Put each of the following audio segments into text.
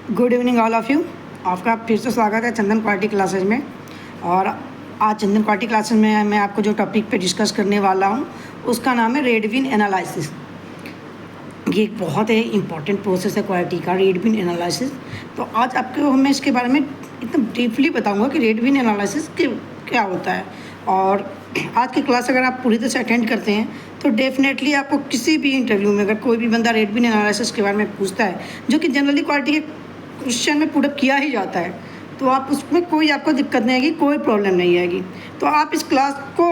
Good evening all of you. आपका फिर से स्वागत है चंदन क्वालिटी क्लासेज में। और आज चंदन क्वालिटी क्लासेज में मैं आपको जो टॉपिक पे डिस्कस करने वाला हूँ उसका नाम है रेडविन एनालिसिस। ये एक बहुत ही इम्पॉर्टेंट प्रोसेस है क्वालिटी का, रेडविन एनालिसिस। तो आज आपको मैं इसके बारे में एकदम डीपली बताऊँगा कि रेडविन एनालिसिस क्या होता है। और आज की क्लास अगर आप पूरी तरह से अटेंड करते हैं तो डेफिनेटली आपको किसी भी इंटरव्यू में अगर कोई भी बंदा रेडविन एनालिसिस के बारे में पूछता है, जो कि जनरली क्वालिटी के क्वेश्चन में पुटअप किया ही जाता है, तो आप उसमें कोई आपको दिक्कत नहीं आएगी, कोई प्रॉब्लम नहीं आएगी। तो आप इस क्लास को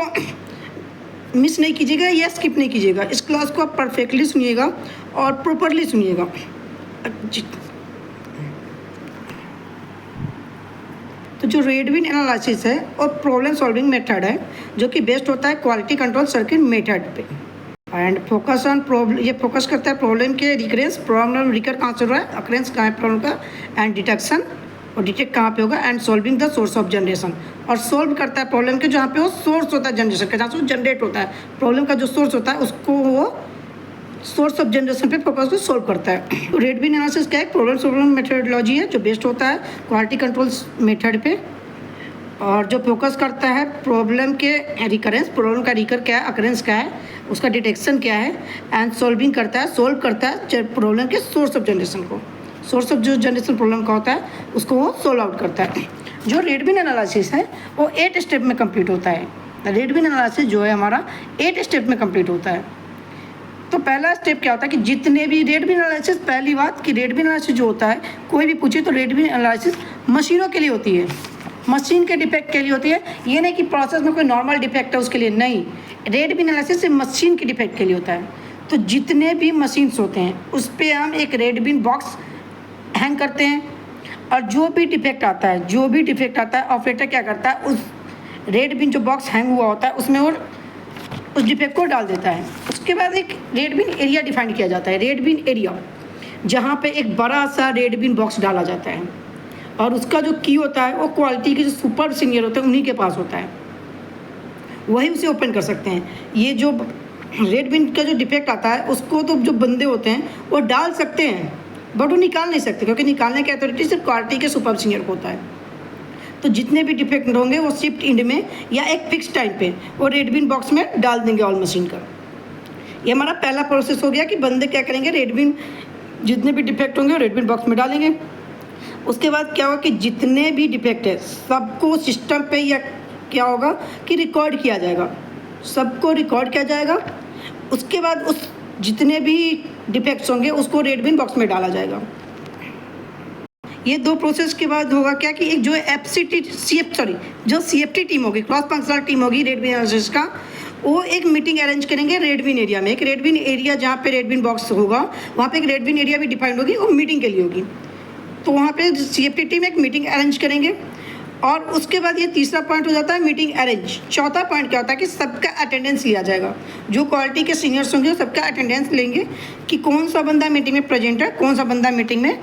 मिस नहीं कीजिएगा या स्किप नहीं कीजिएगा। इस क्लास को आप परफेक्टली सुनिएगा और प्रॉपरली सुनिएगा। तो जो रेडविन एनालिसिस है और प्रॉब्लम सॉल्विंग मेथड है, जो कि बेस्ड होता है क्वालिटी कंट्रोल सर्किट मेथड पे। एंड फोकस ऑन प्रॉब्लम, ये फोकस करता है प्रॉब्लम के रिकरेंस, प्रॉब्लम रिकर कहाँ से हो रहा है, अकरेंस कहाँ है प्रॉब्लम का, एंड डिटेक्शन और डिटेक्ट कहाँ पे होगा, and solving the source of generation. और सॉल्व करता है प्रॉब्लम के जहाँ पे वो सोर्स होता है जनरेशन का, जहाँ से वो जनरेट होता है प्रॉब्लम का जो सोर्स होता है, उसको वो सोर्स ऑफ जनरेशन पे फोकस को सॉल्व करता है। तो रेडविन एनालिसिस क्या है, प्रॉब्लम सॉल्विंग मेथोडोलॉजी है जो बेस्ड होता है क्वालिटी कंट्रोल मेथड पे, और जो फोकस करता है प्रॉब्लम के रिकरेंस, प्रॉब्लम का रिकर क्या है, अकरेंस क्या है, उसका डिटेक्शन क्या है, एंड सॉल्विंग करता है, सोल्व करता है प्रॉब्लम के सोर्स ऑफ जनरेशन को, सोर्स ऑफ जो जनरेशन प्रॉब्लम का होता है उसको वो सोल्व आउट करता है। जो रेडविन एनालिसिस है वो 8 स्टेप में कंप्लीट होता है। रेडविन एनालिसिस जो है हमारा 8 स्टेप में कंप्लीट होता है। तो पहला स्टेप क्या होता है कि जितने भी रेडविन एनालिसिस, पहली बात कि रेडविन एनालिसिस जो होता है, कोई भी पूछे तो रेडविन एनालिसिस मशीनों के लिए होती है, मशीन के डिफेक्ट के लिए होती है। ये नहीं कि प्रोसेस में कोई नॉर्मल डिफेक्ट है उसके लिए, नहीं, रेडविन एनालिसिस सिर्फ मशीन के डिफेक्ट के लिए होता है। तो जितने भी मशीन्स होते हैं उस पर हम एक रेडविन बॉक्स हैंग करते हैं, और जो भी डिफेक्ट आता है ऑपरेटर क्या करता है, उस रेडविन जो बॉक्स हैंग हुआ होता है उसमें वो उस डिफेक्ट को डाल देता है। उसके बाद एक रेडविन एरिया डिफाइन किया जाता है, रेडविन एरिया, जहाँ पे एक बड़ा सा रेडविन बॉक्स डाला जाता है, और उसका जो की होता है वो क्वालिटी के जो सुपर सीनियर होते हैं उन्हीं के पास होता है, वही उसे ओपन कर सकते हैं। ये जो रेडविन का जो डिफेक्ट आता है उसको तो जो बंदे होते हैं वो डाल सकते हैं, बट वो निकाल नहीं सकते, क्योंकि निकालने की अथॉरिटी सिर्फ क्वालिटी के सुपर सीनियर को होता है। तो जितने भी डिफेक्ट होंगे वो शिफ्ट इंड में या एक फिक्स टाइम पे वो रेडविन बॉक्स में डाल देंगे ऑल मशीन का। ये हमारा पहला प्रोसेस हो गया कि बंदे क्या करेंगे, रेडविन जितने भी डिफेक्ट होंगे वो रेडविन बॉक्स में डालेंगे। उसके बाद क्या होगा कि जितने भी डिफेक्ट है सबको सिस्टम पे या क्या होगा कि रिकॉर्ड किया जाएगा, सबको रिकॉर्ड किया जाएगा। उसके बाद उस जितने भी डिफेक्ट्स होंगे उसको रेडविन बॉक्स में डाला जाएगा। ये दो प्रोसेस के बाद होगा क्या कि एक जो जो CFT टीम होगी, क्रॉस फंक्शनल टीम होगी रेडविन एनालिसिस का, वो एक मीटिंग अरेंज करेंगे रेडविन एरिया में। एक रेडविन एरिया जहाँ पे रेडविन बॉक्स होगा वहाँ पे एक रेडविन एरिया भी डिफाइंड होगी, वो मीटिंग के लिए होगी। तो वहाँ पे CFT टीम एक मीटिंग अरेंज करेंगे। और उसके बाद ये तीसरा पॉइंट हो जाता है मीटिंग अरेंज। चौथा पॉइंट क्या होता है कि सबका अटेंडेंस लिया जाएगा, जो क्वालिटी के सीनियर्स होंगे सबका अटेंडेंस लेंगे कि कौन सा बंदा मीटिंग में प्रेजेंट है, कौन सा बंदा मीटिंग में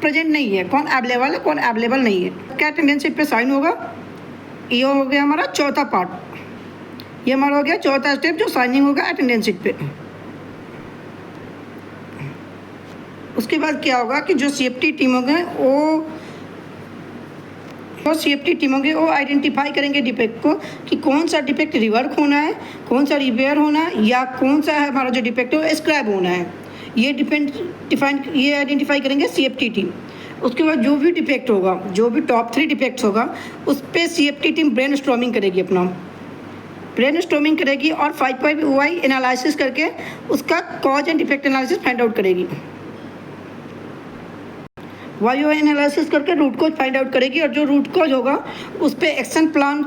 प्रेजेंट नहीं है, कौन अवेलेबल है, कौन अवेलेबल नहीं है, क्या अटेंडेंस शीट पे साइन होगा। ये हो गया हमारा चौथा पार्ट, ये हमारा हो गया चौथा स्टेप जो साइनिंग होगा अटेंडेंस शीट पे। उसके बाद क्या होगा कि जो CFT टीम होंगे वो आइडेंटिफाई करेंगे डिफेक्ट को कि कौन सा डिफेक्ट रिवर्क होना है, कौन सा रिपेयर होना है, या कौन सा है हमारा जो डिफेक्ट है वो स्क्रैप होना है। ये आइडेंटिफाई करेंगे CFT टीम। उसके बाद जो भी डिफेक्ट होगा, जो भी टॉप 3 डिफेक्ट्स होगा उस पर CFT टीम ब्रेन स्टॉर्मिंग करेगी, अपना ब्रेन स्टॉर्मिंग करेगी और 5Y एनालिसिस करके उसका cause and defect analysis find out करेगी। YOI एनालिसिस करके रूट कॉज फाइंड आउट करेगी, और जो रूट कॉज होगा उस पर एक्शन प्लान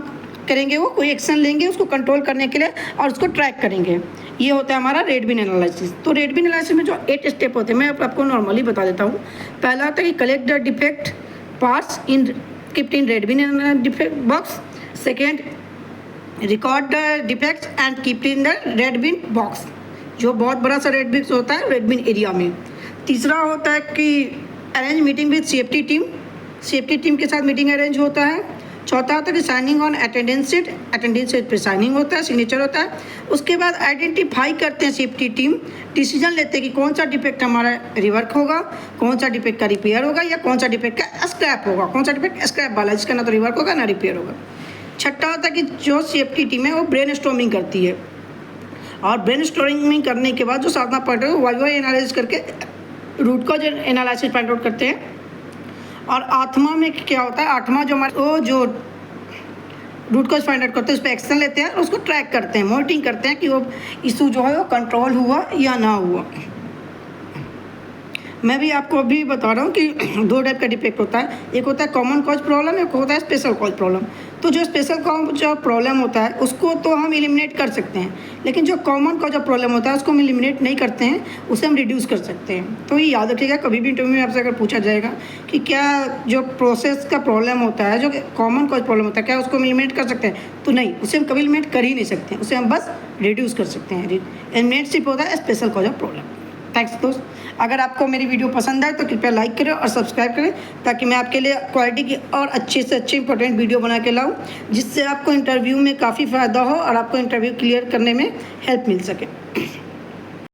करेंगे, वो कोई एक्शन लेंगे उसको कंट्रोल करने के लिए और उसको ट्रैक करेंगे। ये होता है हमारा रेडविन एनालिसिस। तो रेडविन एनालिसिस में जो 8 स्टेप होते हैं मैं आपको नॉर्मली बता देता हूँ। पहला होता है कि collect the defect parts kept in red bin defect box. Second, record the defects and kept in the red bin box, जो बहुत बड़ा सा रेडविन होता है रेडविन एरिया में। तीसरा होता है कि arrange meeting with CFT team के साथ मीटिंग अरेंज होता है। चौथा होता है कि साइनिंग ऑन अटेंडेंस शीट पे साइनिंग होता है, सिग्नेचर होता है। उसके बाद आइडेंटिफाई करते हैं सेफ्टी टीम, डिसीजन लेते हैं कि कौन सा डिफेक्ट हमारा रिवर्क होगा, कौन सा डिफेक्ट का रिपेयर होगा या कौन सा डिफेक्ट का स्क्रैप होगा, कौन सा डिफेक्ट स्क्रैप वाला जिसका ना तो रिवर्क होगा ना रिपेयर होगा। छठा होता है कि जो सेफ्टी टीम है वो ब्रेन स्टॉर्मिंग करती है, और ब्रेन स्टॉर्मिंग करने के बाद जो साधना पॉइंट है वो वाइवा एनालिसिस करके root cause analysis find out करते हैं। और आठवां में क्या होता है, आठवां जो हमारा वो जो रूट कॉज फाइंड आउट करते हैं उस पर एक्शन लेते हैं और उसको ट्रैक करते हैं, मॉनिटरिंग करते हैं कि वो इशू जो है वो कंट्रोल हुआ या ना हुआ। मैं भी आपको अभी बता रहा हूँ कि दो टाइप का डिफेक्ट होता है, एक होता है कॉमन कॉज प्रॉब्लम, एक होता है स्पेशल कॉज प्रॉब्लम। तो जो स्पेशल कॉज जो प्रॉब्लम होता है उसको तो हम एलिमिनेट कर सकते हैं, लेकिन जो कॉमन कॉज प्रॉब्लम होता है उसको हम एलिमिनेट नहीं करते हैं, उसे हम रिड्यूस कर सकते हैं। तो ये याद रखिएगा, कभी भी इंटरव्यू में आपसे अगर पूछा जाएगा कि क्या जो प्रोसेस का प्रॉब्लम होता है, जो कॉमन कॉज प्रॉब्लम होता है, क्या उसको हम एलिमिनेट कर सकते हैं, तो नहीं, उसे हम कभी एलिमिनेट कर ही नहीं सकते हैं, उसे हम बस रिड्यूस कर सकते हैं। एलिमिनेट सिर्फ होता है special cause of problem. Thanks दोस्त, अगर आपको मेरी वीडियो पसंद आए तो कृपया लाइक करें और सब्सक्राइब करें, ताकि मैं आपके लिए क्वालिटी की और अच्छे से अच्छे इंपॉर्टेंट वीडियो बना के लाऊं, जिससे आपको इंटरव्यू में काफ़ी फ़ायदा हो और आपको इंटरव्यू क्लियर करने में हेल्प मिल सके।